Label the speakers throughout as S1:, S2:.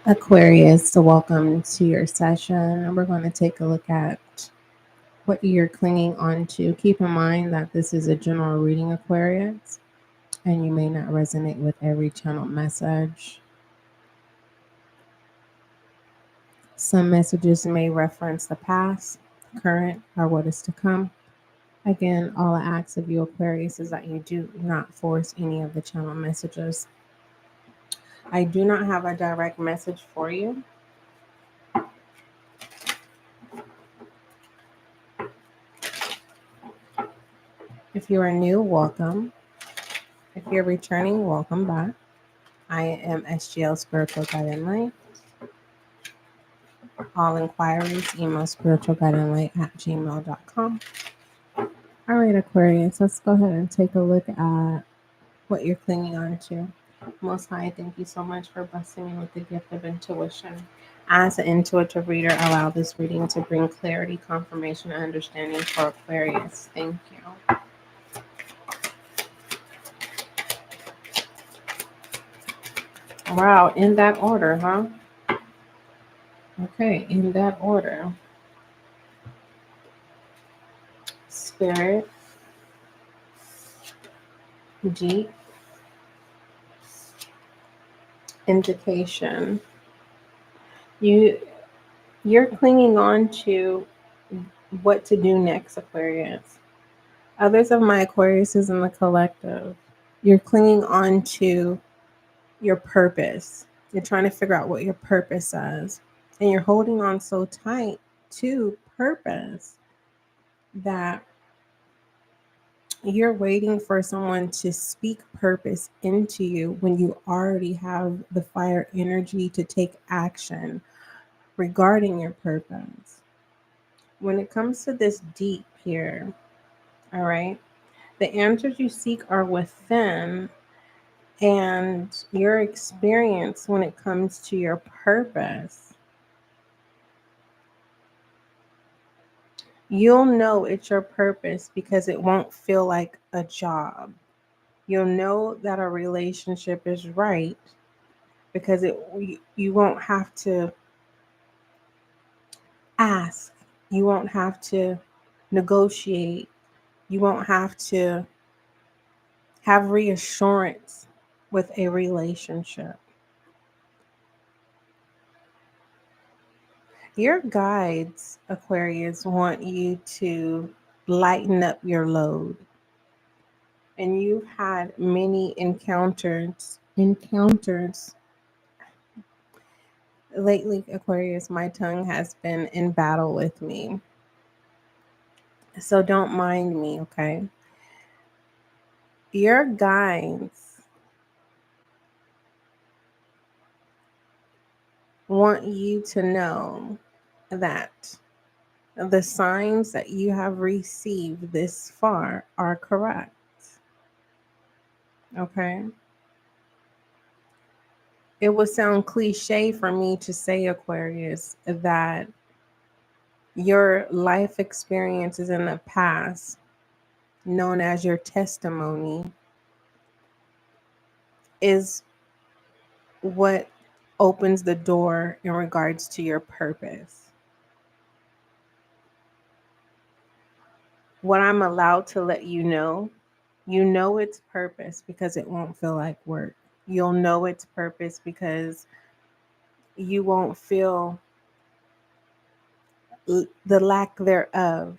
S1: Aquarius, so welcome to your session. We're going to take a look at what you're clinging on to. Keep in mind that this is a general reading, Aquarius, and you may not resonate with every channel message. Some messages may reference the past, current, or what is to come. Again, all I ask of you, Aquarius, is that you do not force any of the channel messages. I do not have a direct message for you. If you are new, welcome. If you're returning, welcome back. I am SGL Spiritual Guiding Light. All inquiries, email spiritualguidinglight@gmail.com. All right, Aquarius, let's go ahead and take a look at what you're clinging on to. Most High, thank you so much for blessing me with the gift of intuition. As an intuitive reader, allow this reading to bring clarity, confirmation, and understanding for Aquarius. Thank you. Wow, in that order, huh? Okay, in that order. Spirit, deep, indication. You you're clinging on to what to do next, Aquarius. Others of my Aquariuses in the collective, you're clinging on to your purpose. You're trying to figure out what your purpose is. And you're holding on so tight to purpose that you're waiting for someone to speak purpose into you when you already have the fire energy to take action regarding your purpose. When it comes to this deep here, all right, the answers you seek are within, and your experience when it comes to your purpose, you'll know it's your purpose because it won't feel like a job. You'll know that a relationship is right because you won't have to ask, you won't have to negotiate, you won't have to have reassurance with a relationship. Your guides, Aquarius, want you to lighten up your load. And you've had many encounters lately, Aquarius. My tongue has been in battle with me. So don't mind me, okay? Your guides want you to know that the signs that you have received this far are correct. Okay? It would sound cliche for me to say, Aquarius, that your life experiences in the past, known as your testimony, is what opens the door in regards to your purpose. What I'm allowed to let you know it's purpose because it won't feel like work. You'll know it's purpose because you won't feel the lack thereof.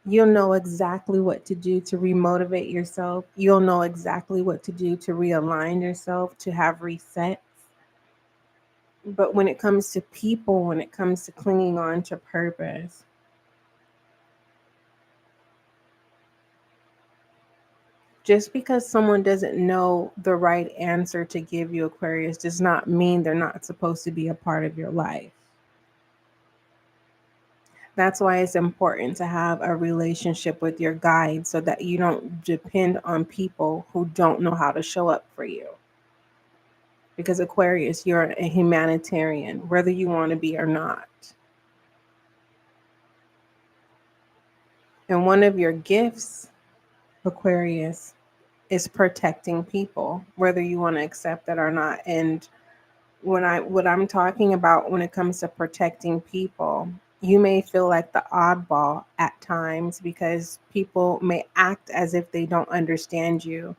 S1: You'll know exactly what to do to remotivate yourself. You'll know exactly what to do to realign yourself, to have resets. But when it comes to people, when it comes to clinging on to purpose, just because someone doesn't know the right answer to give you, Aquarius, does not mean they're not supposed to be a part of your life. That's why it's important to have a relationship with your guide so that you don't depend on people who don't know how to show up for you. Because Aquarius, you're a humanitarian, whether you want to be or not. And one of your gifts, Aquarius, is protecting people, whether you want to accept it or not. And what I'm talking about when it comes to protecting people, you may feel like the oddball at times because people may act as if they don't understand you,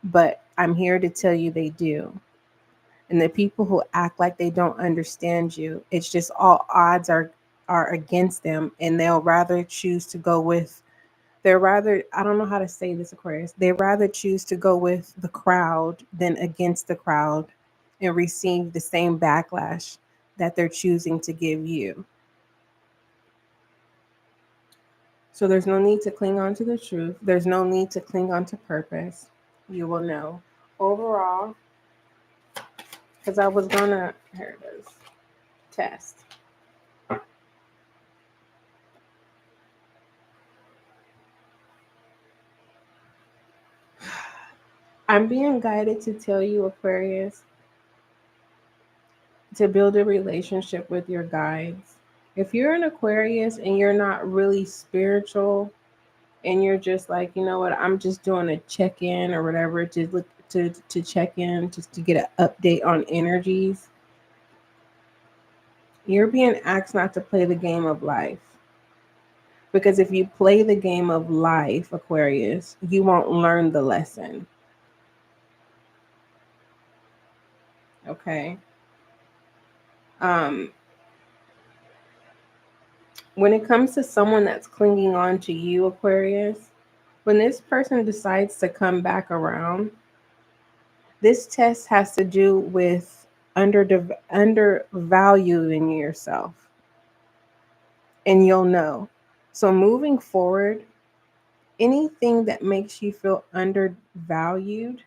S1: but I'm here to tell you they do. And the people who act like they don't understand you, it's just all odds are against them, and they'll rather choose to go with they're rather, I don't know how to say this, Aquarius. They rather choose to go with the crowd than against the crowd and receive the same backlash that they're choosing to give you. So there's no need to cling on to the truth. There's no need to cling on to purpose. You will know. Overall, because I was gonna, here it is, test. I'm being guided to tell you, Aquarius, to build a relationship with your guides. If you're an Aquarius and you're not really spiritual and you're just like, you know what, I'm just doing a check-in or whatever to look to check in just to get an update on energies, you're being asked not to play the game of life. Because if you play the game of life, Aquarius, you won't learn the lesson. Okay? Um when it comes to someone that's clinging on to you, Aquarius, when this person decides to come back around, this test has to do with undervaluing yourself. And you'll know. So moving forward, anything that makes you feel undervalued,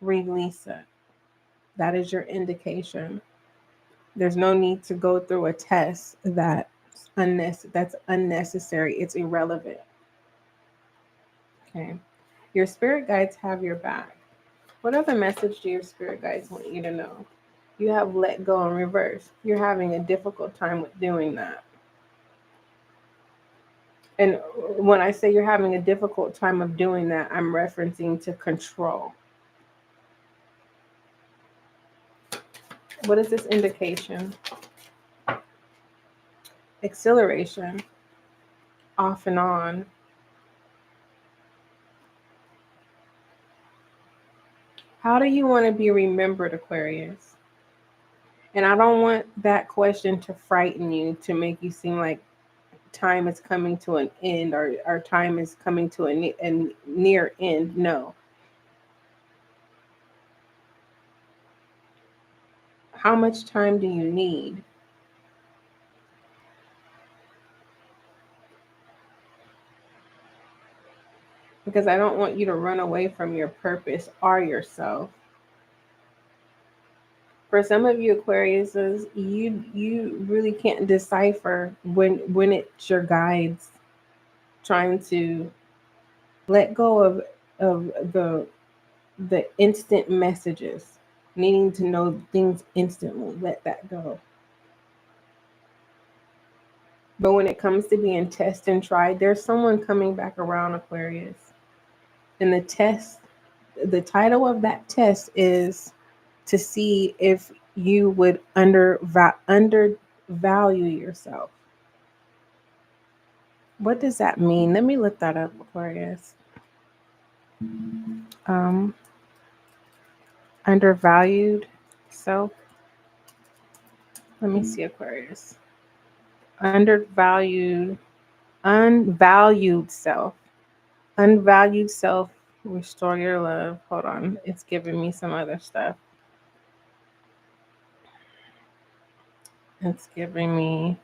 S1: release it. That is your indication. There's no need to go through a test that's unnecessary. It's irrelevant. Okay. Your spirit guides have your back. What other message do your spirit guides want you to know? You have let go in reverse. You're having a difficult time with doing that. And when I say you're having a difficult time of doing that, I'm referencing to control. What is this indication? Acceleration, off and on. How do you want to be remembered, Aquarius? And I don't want that question to frighten you, to make you seem like time is coming to an end or time is coming to a near end. No. How much time do you need? Because I don't want you to run away from your purpose or yourself. For some of you Aquariuses, you really can't decipher when it's your guides trying to let go of the instant messages, needing to know things instantly. Let that go. But when it comes to being tested and tried, there's someone coming back around, Aquarius. And the title of that test is to see if you would undervalue yourself. What does that mean? Let me look that up, Aquarius. Undervalued self. Let me see, Aquarius. Unvalued self. Unvalued self, restore your love. Hold on. It's giving me some other stuff. It's giving me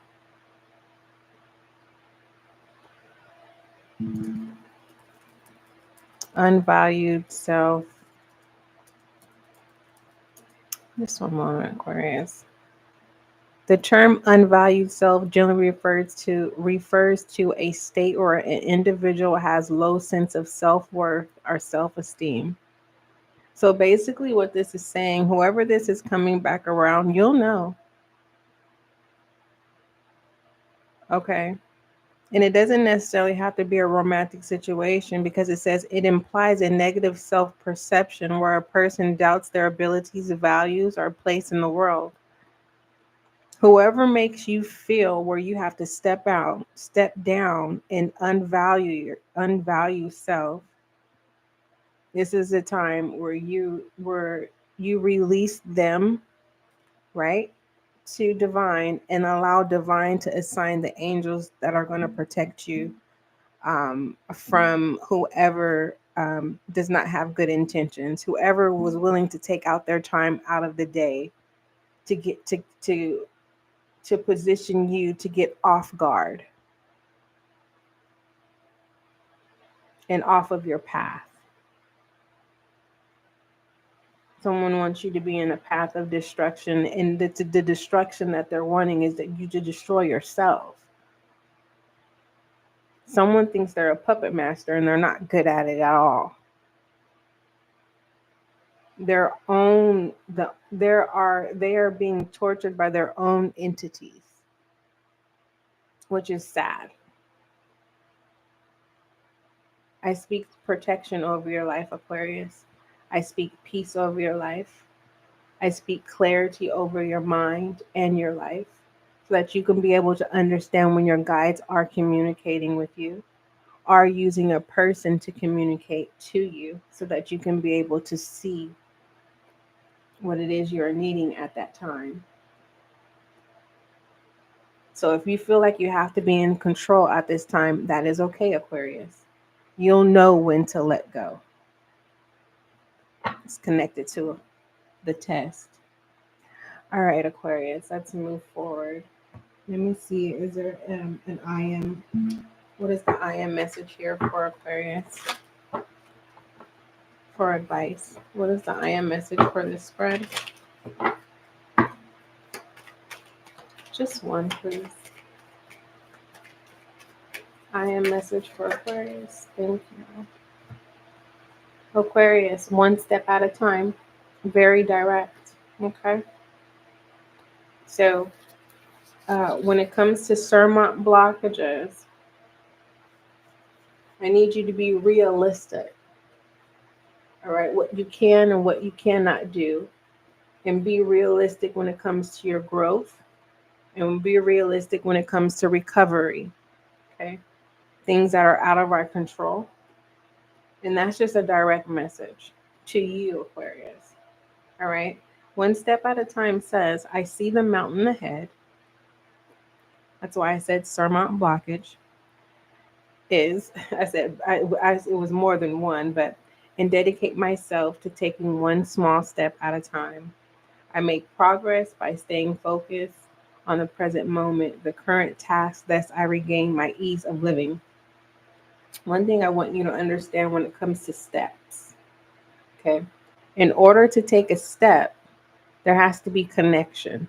S1: unvalued self. Just one moment, Aquarius. The term unvalued self generally refers to a state or an individual has low sense of self-worth or self-esteem. So basically what this is saying, whoever this is coming back around, you'll know. Okay. And it doesn't necessarily have to be a romantic situation, because it says it implies a negative self-perception where a person doubts their abilities, values, or place in the world. Whoever makes you feel where you have to step out, step down, and unvalue self, this is a time where you release them, right, to divine, and allow divine to assign the angels that are going to protect you from whoever does not have good intentions, whoever was willing to take out their time out of the day to get to position you to get off guard and off of your path. Someone wants you to be in a path of destruction, and the destruction that they're wanting is that you to destroy yourself. Someone thinks they're a puppet master and they're not good at it at all. They are being tortured by their own entities, which is sad. I speak protection over your life, Aquarius. I speak peace over your life. I speak clarity over your mind and your life, so that you can be able to understand when your guides are communicating with you, are using a person to communicate to you, so that you can be able to see what it is you're needing at that time. So if you feel like you have to be in control at this time, that is okay, Aquarius. You'll know when to let go. It's connected to the test. All right, Aquarius, let's move forward. Let me see. Is there an I am? What is the I am message here for Aquarius? For advice. What is the I am message for this spread? Just one, please. I am message for Aquarius. Thank you. Aquarius, one step at a time. Very direct. Okay. So when it comes to sermon blockages, I need you to be realistic. All right. What you can and what you cannot do. And be realistic when it comes to your growth. And be realistic when it comes to recovery. Okay. Things that are out of our control. And that's just a direct message to you, Aquarius. All right. One step at a time says, I see the mountain ahead. That's why I said surmount blockage is, it was more than one, but and dedicate myself to taking one small step at a time. I make progress by staying focused on the present moment, the current task, thus I regain my ease of living. One thing I want you to understand when it comes to steps, okay? In order to take a step, there has to be connection.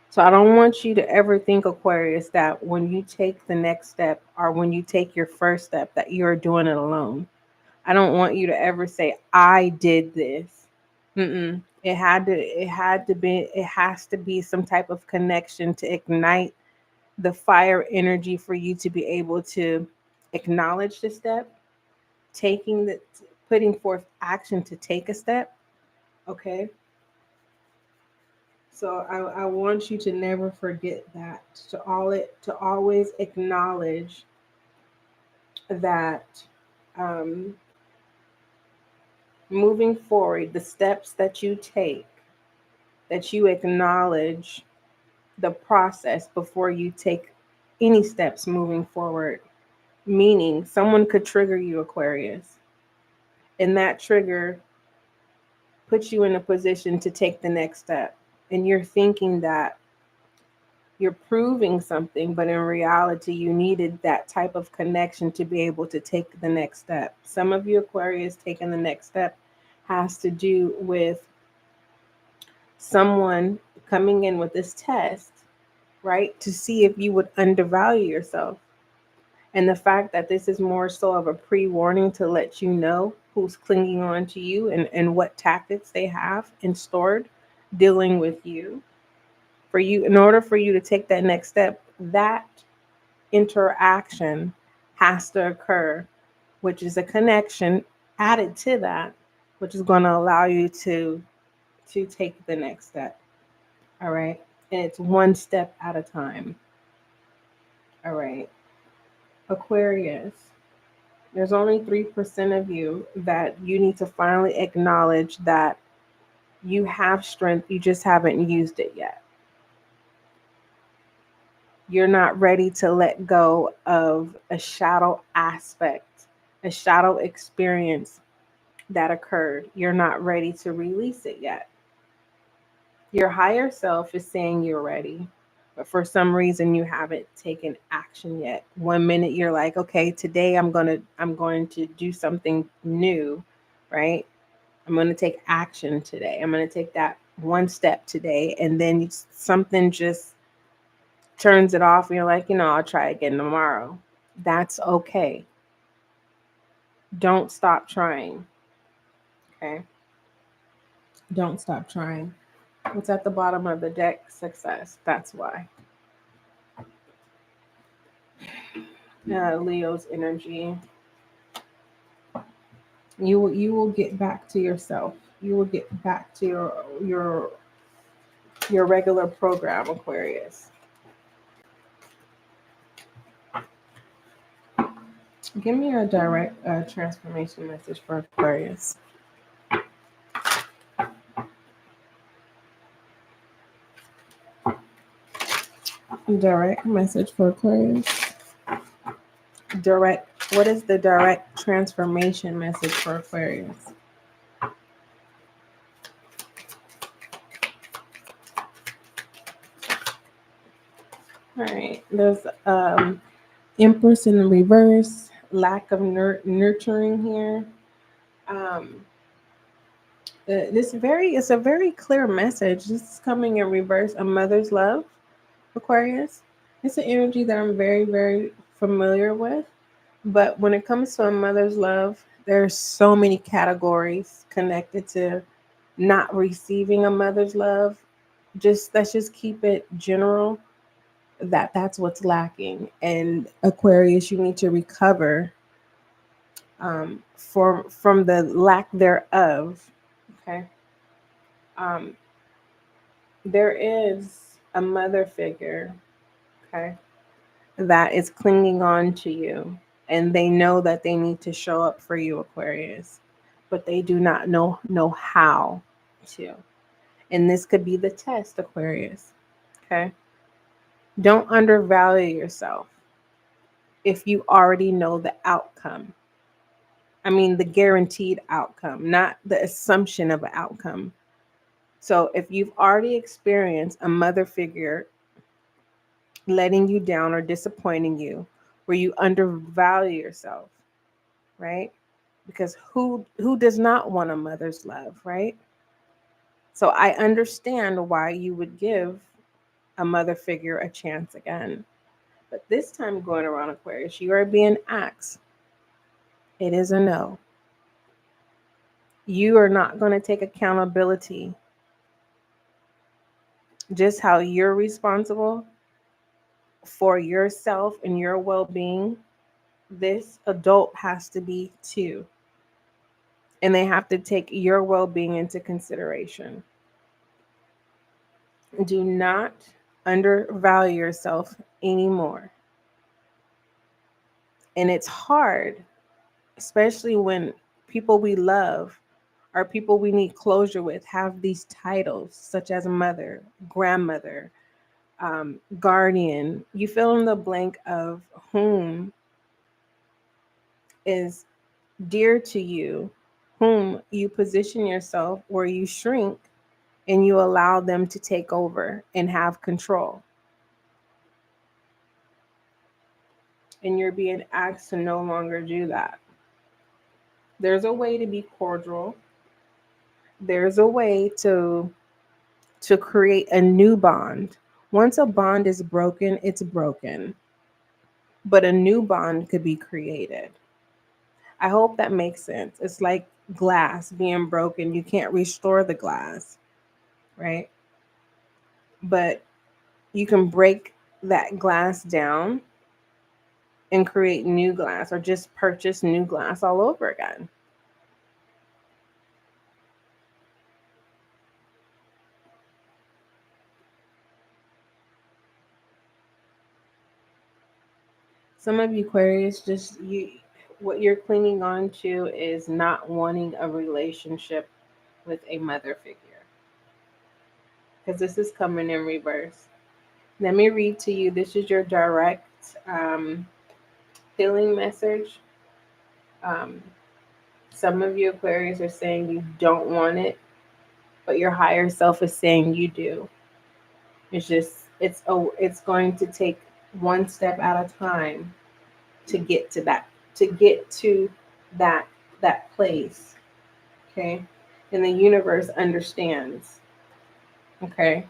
S1: So I don't want you to ever think, Aquarius, that when you take the next step or when you take your first step, that you're doing it alone. I don't want you to ever say, I did this. It has to be some type of connection to ignite the fire energy for you to be able to acknowledge the step, putting forth action to take a step. Okay. So I want you to never forget that, to always acknowledge that moving forward, the steps that you take, that you acknowledge the process before you take any steps moving forward. Meaning someone could trigger you, Aquarius, and that trigger puts you in a position to take the next step. And you're thinking that you're proving something, but in reality, you needed that type of connection to be able to take the next step. Some of you Aquarius taking the next step has to do with someone coming in with this test, right? To see if you would undervalue yourself. And the fact that this is more so of a pre-warning to let you know who's clinging on to you and what tactics they have in stored dealing with you. For you, in order for you to take that next step, that interaction has to occur, which is a connection added to that, which is going to allow you to take the next step. All right. And it's one step at a time. All right. Aquarius, there's only 3% of you that you need to finally acknowledge that you have strength, you just haven't used it yet. You're not ready to let go of a shadow aspect, a shadow experience that occurred. You're not ready to release it yet. Your higher self is saying you're ready, but for some reason you haven't taken action yet. One minute you're like, okay, today I'm going to do something new, right? I'm going to take action today. I'm going to take that one step today, and then something just turns it off and you're like, I'll try again tomorrow. That's okay. Don't stop trying. Okay? Don't stop trying. What's at the bottom of the deck? Success. That's why. Leo's energy. You will get back to yourself. You will get back to your regular program, Aquarius. Give me a direct transformation message for Aquarius. Direct message for Aquarius. What is the direct transformation message for Aquarius? All right. There's Empress in the reverse. Lack of nurturing here. It's a very clear message. This is coming in reverse. A mother's love, Aquarius. It's an energy that I'm very, very familiar with. But when it comes to a mother's love, there's so many categories connected to not receiving a mother's love. Let's just keep it general. That's what's lacking. And Aquarius, you need to recover from the lack thereof. Okay. There is a mother figure, okay, that is clinging on to you, and they know that they need to show up for you, Aquarius, but they do not know how to. And this could be the test, Aquarius. Okay. Don't undervalue yourself if you already know the outcome. I mean, the guaranteed outcome, not the assumption of an outcome. So if you've already experienced a mother figure letting you down or disappointing you, where you undervalue yourself, right? Because who does not want a mother's love, right? So I understand why you would give a mother figure a chance again. But this time going around, Aquarius, you are being asked. It is a no. You are not going to take accountability. Just how you're responsible for yourself and your well-being, this adult has to be too. And they have to take your well-being into consideration. Do not undervalue yourself anymore. And it's hard, especially when people we love or people we need closure with have these titles such as mother, grandmother, guardian. You fill in the blank of whom is dear to you, whom you position yourself where you shrink and you allow them to take over and have control. And you're being asked to no longer do that. There's a way to be cordial. There's a way to create a new bond. Once a bond is broken, it's broken. But a new bond could be created. I hope that makes sense. It's like glass being broken. You can't restore the glass, right? But you can break that glass down and create new glass, or just purchase new glass all over again. Some of you Aquarius, what you're clinging on to is not wanting a relationship with a mother figure, because this is coming in reverse. Let me read to you. This is your direct healing message. Some of you Aquarius are saying you don't want it, but your higher self is saying you do. It's going to take one step at a time to get to that place. Okay? And the universe understands. Okay?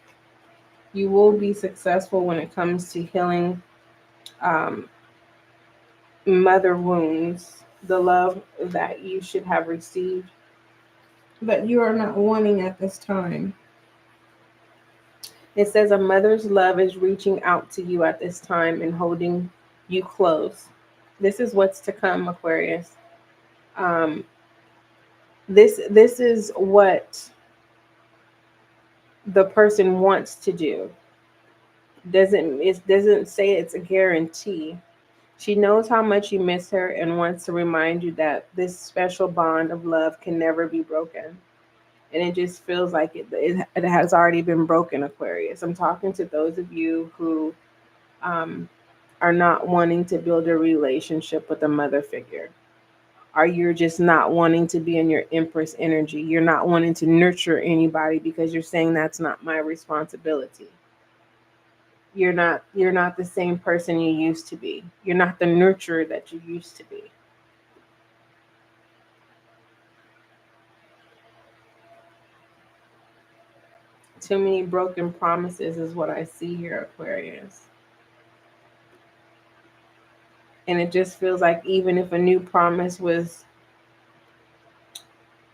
S1: You will be successful when it comes to healing mother wounds, the love that you should have received, but you are not wanting at this time. It says a mother's love is reaching out to you at this time and holding you close. This is what's to come, Aquarius. This is what the person wants to do. It doesn't say it's a guarantee. She knows how much you miss her and wants to remind you that this special bond of love can never be broken. And it just feels like it has already been broken, Aquarius. I'm talking to those of you who are not wanting to build a relationship with a mother figure. Or you're just not wanting to be in your Empress energy. You're not wanting to nurture anybody because you're saying that's not my responsibility. You're not the same person you used to be. You're not the nurturer that you used to be. Too many broken promises is what I see here, Aquarius. And it just feels like even if a new promise was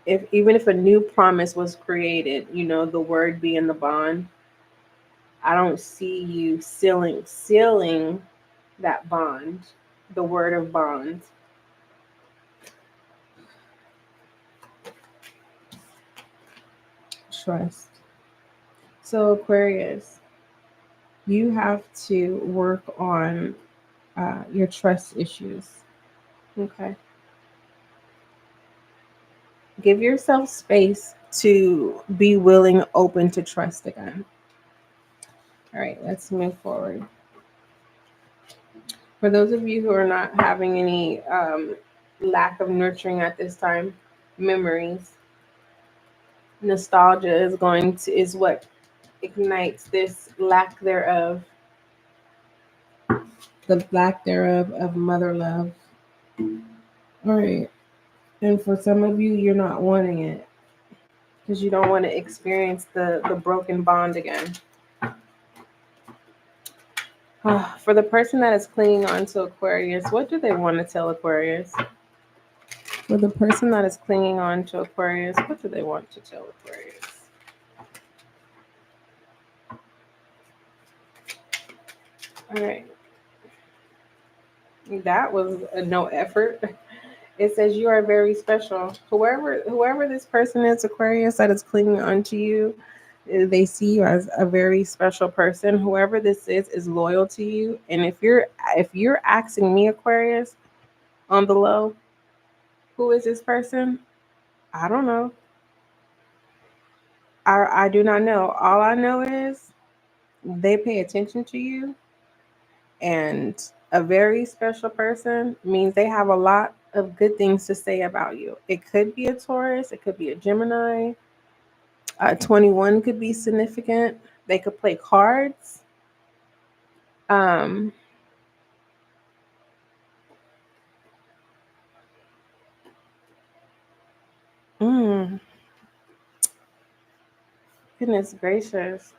S1: created, the word being the bond, I don't see you sealing that bond, the word of bond. Trust. So Aquarius, you have to work on your trust issues. Okay. Give yourself space to be willing, open to trust again. All right, let's move forward. For those of you who are not having any lack of nurturing at this time, memories, nostalgia is what ignites this lack thereof, the lack thereof of mother love. All right. And for some of you, you're not wanting it because you don't want to experience the broken bond again. For the person that is clinging on to Aquarius, what do they want to tell Aquarius? For the person that is clinging on to Aquarius, what do they want to tell Aquarius? All right. That was no effort. It says you are very special. Whoever this person is, Aquarius, that is clinging onto you, they see you as a very special person. Whoever this is loyal to you. And if you're asking me, Aquarius, on the low, who is this person? I don't know. I do not know. All I know is they pay attention to you, and a very special person means they have a lot of good things to say about you. It could be a Taurus, it could be a Gemini. 21 could be significant. They could play cards. Um, mm, Goodness gracious.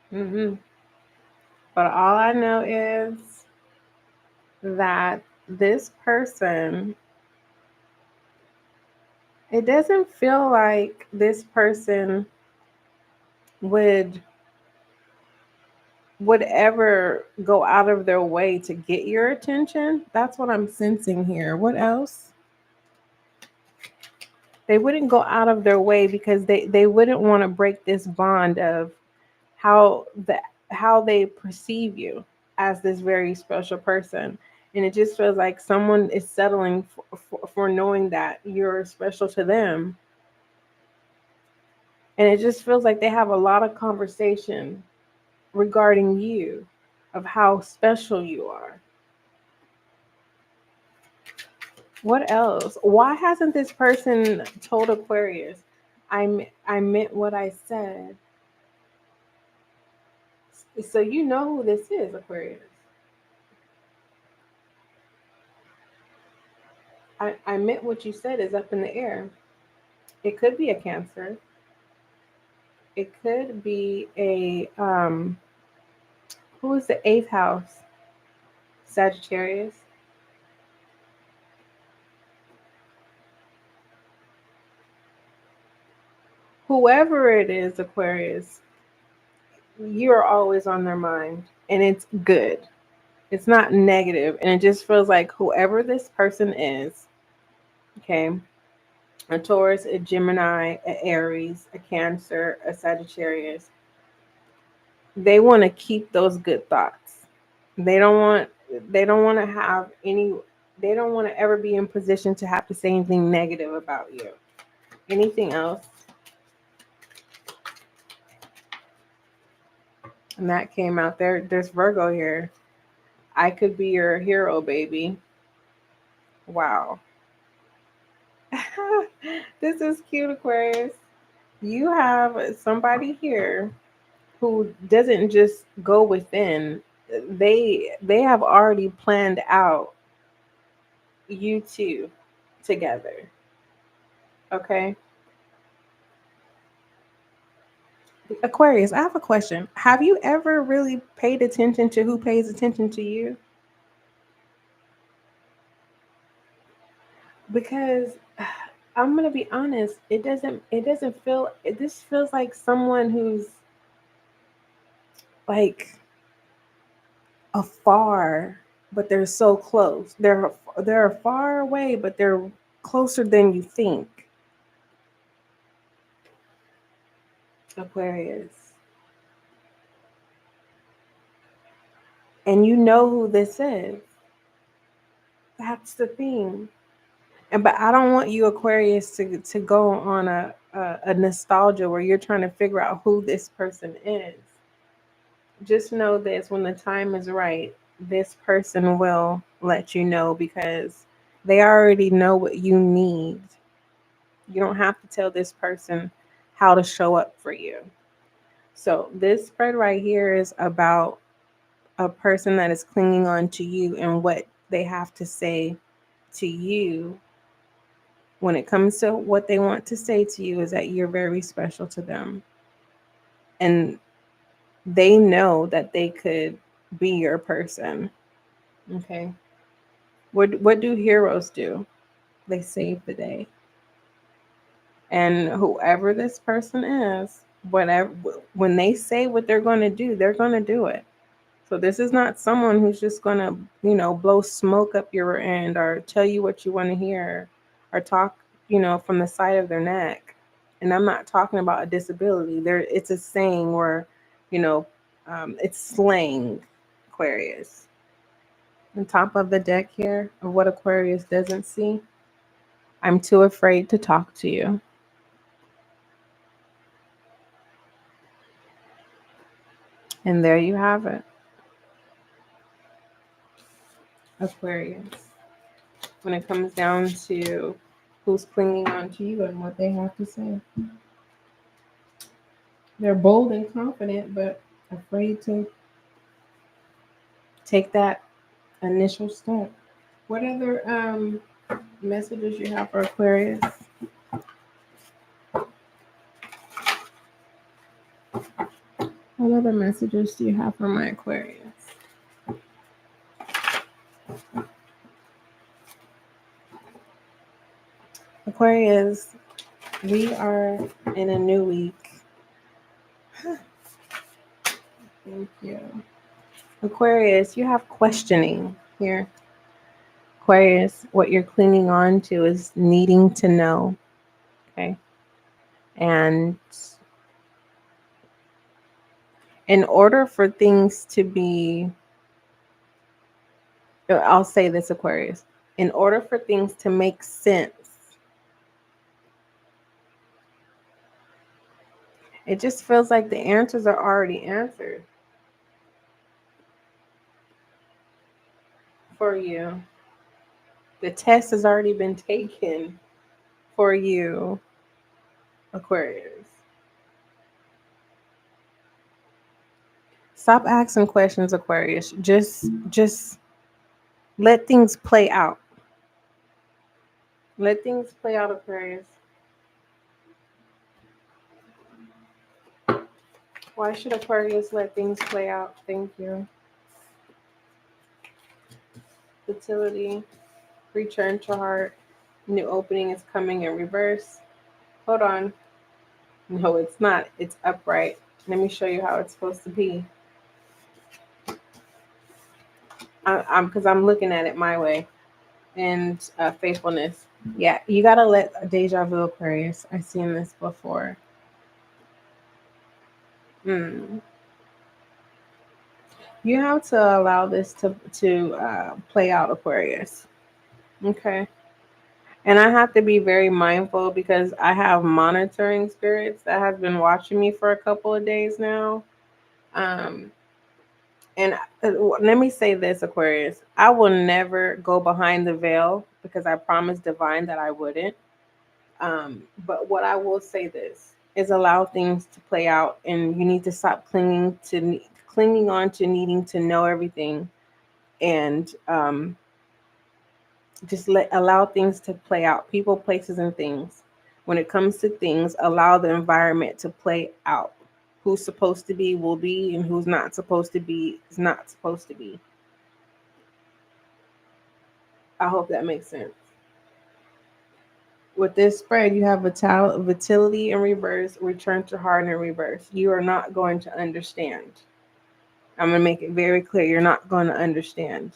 S1: hmm But all I know is that this person, it doesn't feel like this person would would ever go out of their way to get your attention. That's what I'm sensing here. What else? They wouldn't go out of their way because they wouldn't want to break this bond of how they perceive you as this very special person. And it just feels like someone is settling for knowing that you're special to them. And it just feels like they have a lot of conversation regarding you, of how special you are. What else? Why hasn't this person told Aquarius, I meant what I said? So you know who this is, Aquarius. I meant what you said is up in the air. It could be a Cancer. It could be a who is the eighth house? Sagittarius. Whoever it is, Aquarius, you're always on their mind, and it's good. It's not negative, and it just feels like whoever this person is, okay, a Taurus, a Gemini, a Aries, a Cancer, a Sagittarius, they want to keep those good thoughts. They don't want to have any, they don't want to ever be in position to have to say anything negative about you. Anything else? And that came out there. There's Virgo here. I could be your hero, baby. Wow. This is cute, Aquarius. You have somebody here who doesn't just go within. They have already planned out you two together. Okay? Aquarius, I have a question. Have you ever really paid attention to who pays attention to you? Because I'm gonna be honest, it doesn't feel, this feels like someone who's like afar, but they're so close. They're far away, but they're closer than you think. Aquarius. And you know who this is. That's the thing. And but I don't want you, Aquarius, to go on a nostalgia where you're trying to figure out who this person is. Just know this: when the time is right, this person will let you know, because they already know what you need. You don't have to tell this person how to show up for you. So this spread right here is about a person that is clinging on to you and what they have to say to you. When it comes to what they want to say to you, is that you're very special to them. And they know that they could be your person. Okay. What do heroes do? They save the day. And whoever this person is, whatever, when they say what they're going to do, they're going to do it. So this is not someone who's just going to, blow smoke up your end or tell you what you want to hear or talk, from the side of their neck. And I'm not talking about a disability. It's a saying where, it's slang, Aquarius. On top of the deck here of what Aquarius doesn't see, I'm too afraid to talk to you. And there you have it. Aquarius. When it comes down to who's clinging on to you and what they have to say. They're bold and confident, but afraid to take that initial step. What other messages you have for Aquarius? What other messages do you have for my Aquarius? Aquarius, we are in a new week. Thank you. Aquarius, you have questioning here. Aquarius, what you're clinging on to is needing to know. Okay. And in order for things to be, I'll say this, Aquarius, in order for things to make sense, it just feels like the answers are already answered for you. The test has already been taken for you, Aquarius. Stop asking questions, Aquarius. Just let things play out. Let things play out, Aquarius. Why should Aquarius let things play out? Thank you. Fertility, return to heart, new opening is coming in reverse. Hold on. No, it's not. It's upright. Let me show you how it's supposed to be. Because I'm looking at it my way. And faithfulness. Yeah, you gotta let deja vu, Aquarius. I've seen this before. You have to allow this to play out, Aquarius. Okay. And I have to be very mindful because I have monitoring spirits that have been watching me for a couple of days now. Um, and let me say this, Aquarius. I will never go behind the veil because I promised Divine that I wouldn't. But what I will say this is allow things to play out, and you need to stop clinging on to needing to know everything, and just allow things to play out. People, places, and things. When it comes to things, allow the environment to play out. Who's supposed to be will be, and who's not supposed to be is not supposed to be. I hope that makes sense. With this spread, you have vitality in reverse, return to heart in reverse. You are not going to understand. I'm going to make it very clear. You're not going to understand.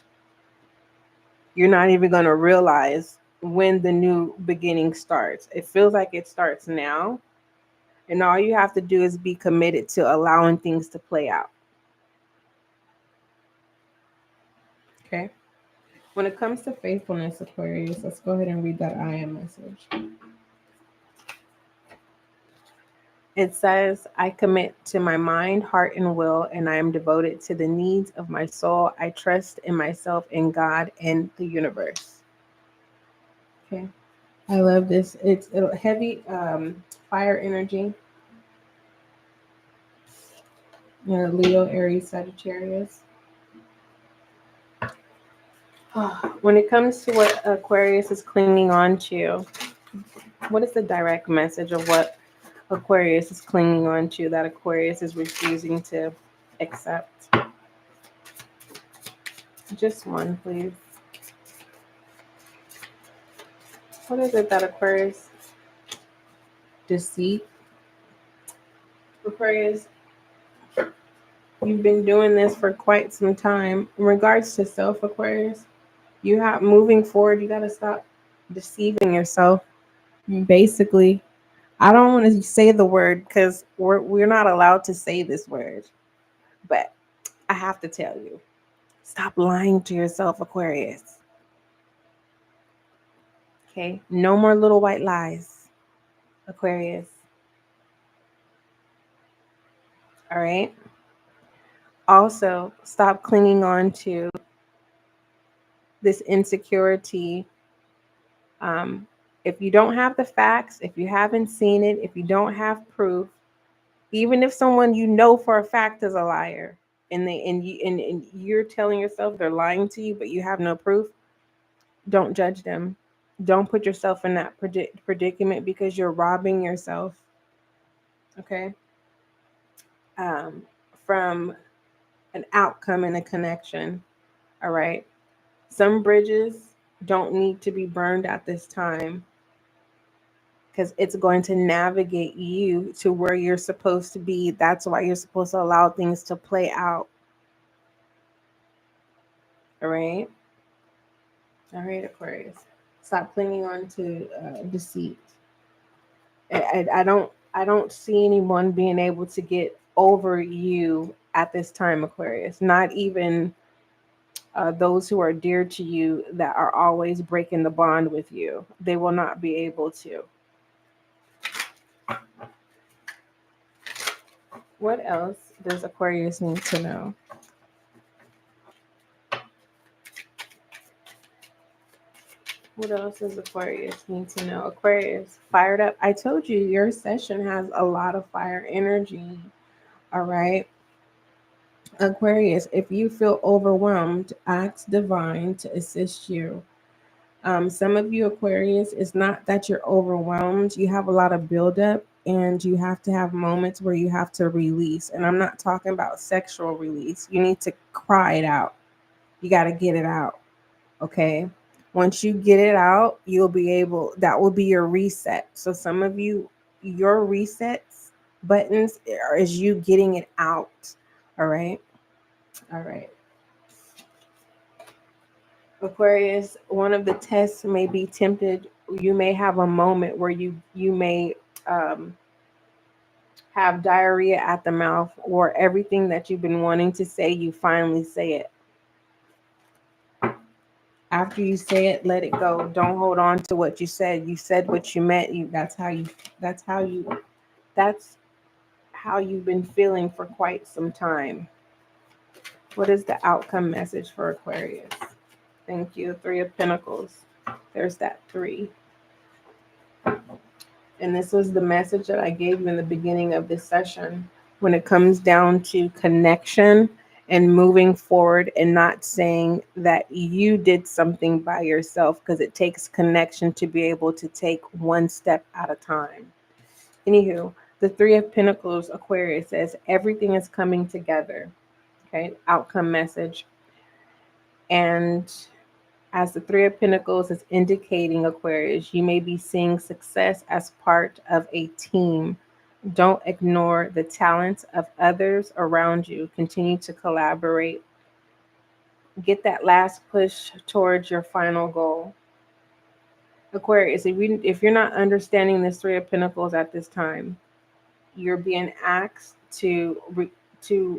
S1: You're not even going to realize when the new beginning starts. It feels like it starts now. And all you have to do is be committed to allowing things to play out. Okay. When it comes to faithfulness, Aquarius, let's go ahead and read that I am message. It says, I commit to my mind, heart, and will, and I am devoted to the needs of my soul. I trust in myself, in God, and the universe. Okay. I love this. It's a heavy fire energy. Leo, Aries, Sagittarius. When it comes to what Aquarius is clinging on to, what is the direct message of what Aquarius is clinging on to that Aquarius is refusing to accept? Just one, please. What is it that Aquarius? Deceit. Aquarius, you've been doing this for quite some time. In regards to self, Aquarius, you have moving forward, you got to stop deceiving yourself. Basically, I don't want to say the word because we're not allowed to say this word, but I have to tell you, stop lying to yourself, Aquarius. Okay, no more little white lies, Aquarius. All right. Also, stop clinging on to this insecurity. If you don't have the facts, if you haven't seen it, if you don't have proof, even if someone you know for a fact is a liar, and you're telling yourself they're lying to you, but you have no proof, don't judge them. Don't put yourself in that predicament because you're robbing yourself. Okay. From an outcome and a connection. All right. Some bridges don't need to be burned at this time. because it's going to navigate you to where you're supposed to be. That's why you're supposed to allow things to play out. All right. All right, Aquarius. Stop clinging on to deceit. I don't see anyone being able to get over you at this time, Aquarius. Not even those who are dear to you that are always breaking the bond with you. They will not be able to. What else does Aquarius need to know? What else does Aquarius need to know? Aquarius, fired up. I told you your session has a lot of fire energy. All right. Aquarius, if you feel overwhelmed, ask Divine to assist you. Some of you, Aquarius, it's not that you're overwhelmed. You have a lot of buildup and you have to have moments where you have to release. And I'm not talking about sexual release. You need to cry it out. You got to get it out. Okay. Once you get it out, you'll be able, that will be your reset. So some of you, your resets buttons is you getting it out. All right. All right. Aquarius, one of the tests may be tempted. You may have a moment where you may have diarrhea at the mouth, or everything that you've been wanting to say, you finally say it. After you say it, let it go. Don't hold on to what you said. You said what you meant. That's how you've been feeling for quite some time. What is the outcome message for Aquarius? Thank you. 3 of Pentacles. There's that 3. And this was the message that I gave you in the beginning of this session. When it comes down to connection and moving forward and not saying that you did something by yourself, because it takes connection to be able to take one step at a time. Anywho, the 3 of Pentacles, Aquarius, says everything is coming together. Okay, outcome message. And as the 3 of Pentacles is indicating, Aquarius, you may be seeing success as part of a team. Don't ignore the talents of others around you. Continue to collaborate. Get that last push towards your final goal. Aquarius, if you're not understanding this 3 of Pentacles at this time, you're being asked to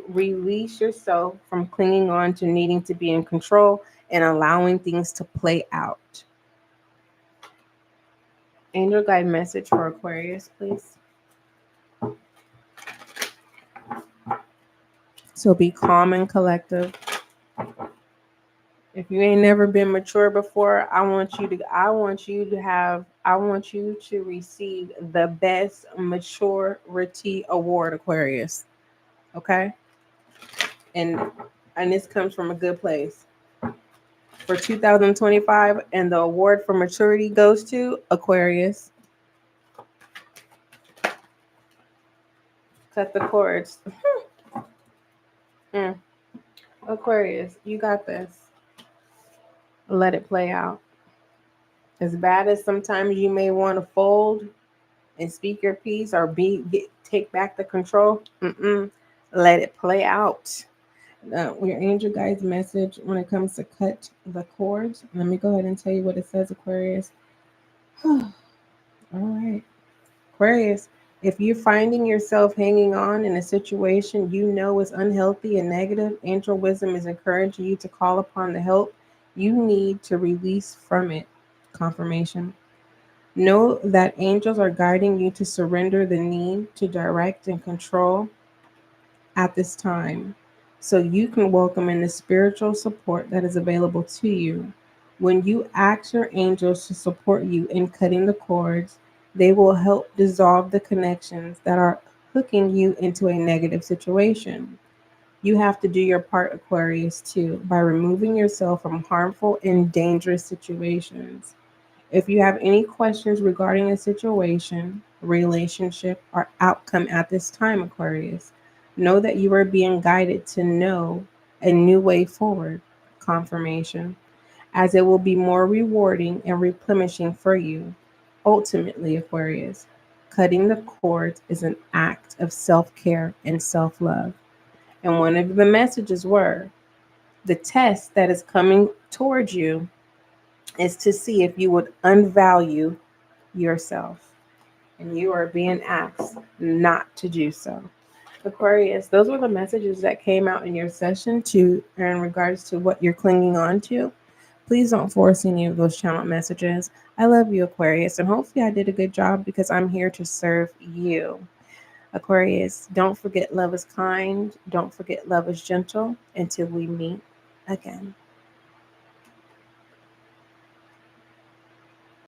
S1: release yourself from clinging on to needing to be in control and allowing things to play out. Angel guide message for Aquarius, please. So be calm and collective. If you ain't never been mature before, I want you to receive the best maturity award, Aquarius. Okay? And this comes from a good place. For 2025, and the award for maturity goes to Aquarius. Cut the cords. Aquarius, you got this. Let it play out. As bad as sometimes you may want to fold and speak your piece or take back the control, let it play out. Your angel guide's message when it comes to cut the cords. Let me go ahead and tell you what it says, Aquarius. All right. Aquarius, if you're finding yourself hanging on in a situation you know is unhealthy and negative, angel wisdom is encouraging you to call upon the help you need to release from it. Confirmation. Know that angels are guiding you to surrender the need to direct and control at this time, so you can welcome in the spiritual support that is available to you. When you ask your angels to support you in cutting the cords, they will help dissolve the connections that are hooking you into a negative situation. You have to do your part, Aquarius, too, by removing yourself from harmful and dangerous situations. If you have any questions regarding a situation, relationship, or outcome at this time, Aquarius, know that you are being guided to know a new way forward. Confirmation, as it will be more rewarding and replenishing for you. Ultimately, Aquarius, cutting the cords is an act of self-care and self-love. And one of the messages were the test that is coming towards you is to see if you would unvalue yourself. And you are being asked not to do so. Aquarius, those were the messages that came out in your session in regards to what you're clinging on to. Please don't force any of those channel messages. I love you, Aquarius, and hopefully I did a good job because I'm here to serve you. Aquarius, don't forget love is kind. Don't forget love is gentle until we meet again.